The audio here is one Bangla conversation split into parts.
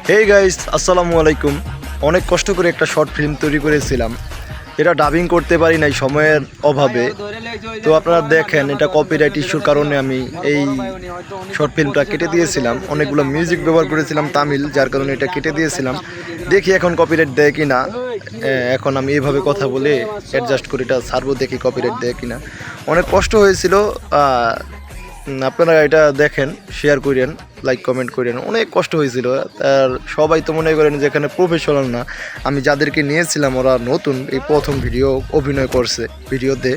হেই গাইস, আসসালামু আলাইকুম। অনেক কষ্ট করে একটা শর্ট ফিল্ম তৈরি করেছিলাম। এটা ডাবিং করতে পারি নাই সময়ের অভাবে। তো আপনারা দেখেন, এটা কপিরাইট ইস্যুর কারণে আমি এই শর্ট ফিল্মটা কেটে দিয়েছিলাম। অনেকগুলো মিউজিক ব্যবহার করেছিলাম তামিল, যার কারণে এটা কেটে দিয়েছিলাম। দেখি এখন কপিরাইট দেয় কি না। এখন আমি এইভাবে কথা বলে অ্যাডজাস্ট করে এটা ছাড়বো, দেখি কপিরাইট দেয় কি না। অনেক কষ্ট হয়েছিল। আপনারা এটা দেখেন, শেয়ার করেন, লাইক কমেন্ট করেন। অনেক কষ্ট হয়েছিল। আর সবাই তো মনে করেন যে এখানে প্রফেশনাল না। আমি যাদেরকে নিয়েছিলাম ওরা নতুন, এই প্রথম ভিডিও অভিনয় করছে ভিডিওতে।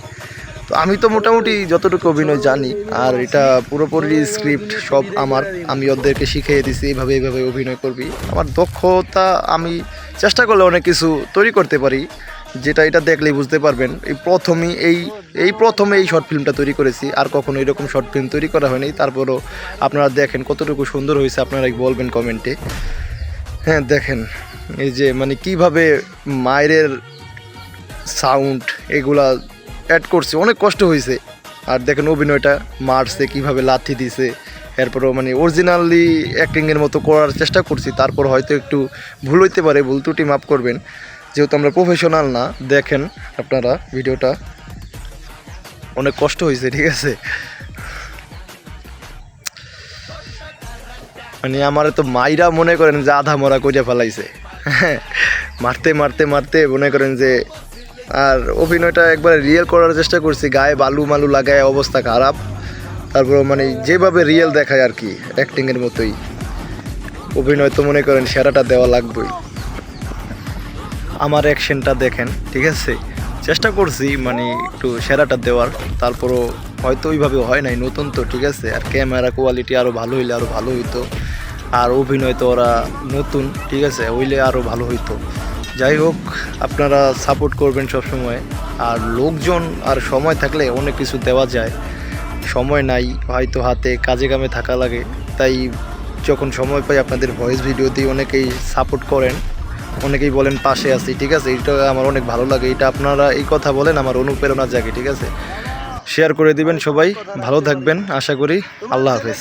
তো আমি তো মোটামুটি যতটুকু অভিনয় জানি, আর এটা পুরোপুরি স্ক্রিপ্ট সব আমার। আমি ওদেরকে শিখিয়ে দিছি এইভাবে এইভাবে অভিনয় করবি। আমার দক্ষতা, আমি চেষ্টা করলে অনেক কিছু তৈরি করতে পারি, যেটা এটা দেখলেই বুঝতে পারবেন। প্রথমে এই শর্ট ফিল্মটা তৈরি করেছি, আর কখনো এরকম শর্ট ফিল্ম তৈরি করা হয়নি। তারপরও আপনারা দেখেন কতটুকু সুন্দর হয়েছে, আপনারাই বলবেন কমেন্টে। হ্যাঁ দেখেন, এই যে মানে কিভাবে মায়ের সাউন্ড এগুলা অ্যাড করছে, অনেক কষ্ট হয়েছে। আর দেখেন অভিনয়টা মারছে, কিভাবে লাথি দিছে। এরপরও মানে অরিজিনালি অ্যাক্টিংয়ের মতো করার চেষ্টা করছি। তারপর হয়তো একটু ভুল হইতে পারে, ভুল ত্রুটি মাফ করবেন, যেহেতু আমরা প্রফেশনাল না। দেখেন আপনারা ভিডিওটা, অনেক কষ্ট হয়েছে, ঠিক আছে। মানে আমার তো মাইরা মনে করেন যে আধা মরা কইরা ফেলাইছে। মারতে মারতে মারতে মনে করেন যে, আর অভিনয়টা একবার রিয়েল করার চেষ্টা করছি, গায়ে বালু মালু লাগায় অবস্থা খারাপ। তারপর মানে যেভাবে রিয়েল দেখায় আর কি, অ্যাক্টিংয়ের মতোই অভিনয় তো মনে করেন সেরাটা দেওয়া লাগবেই। আমার অ্যাকশনটা দেখেন, ঠিক আছে। চেষ্টা করছি মানে একটু সেরাটা দেওয়ার, তারপরও হয়তো ওইভাবে হয় নাই, নতুন তো, ঠিক আছে। আর ক্যামেরা কোয়ালিটি আরও ভালো হইলে আরও ভালো হইতো। আর অভিনয় তো ওরা নতুন, ঠিক আছে, হইলে আরও ভালো হইতো। যাই হোক, আপনারা সাপোর্ট করবেন সবসময়। আর লোকজন আর সময় থাকলে অনেক কিছু দেওয়া যায়। সময় নাই হয়তো, হাতে কাজে কামে থাকা লাগে, তাই যখন সময় পাই আপনাদের ভয়েস ভিডিও দিয়ে অনেকেই সাপোর্ট করেন, অনেকেই বলেন পাশে আছি, ঠিক আছে। এটা আমার অনেক ভালো লাগে। এটা আপনারা এই কথা বলেন, আমার অনুপ্রেরণা জাগে, ঠিক আছে। শেয়ার করে দিবেন সবাই, ভালো থাকবেন আশা করি। আল্লাহ হাফেজ।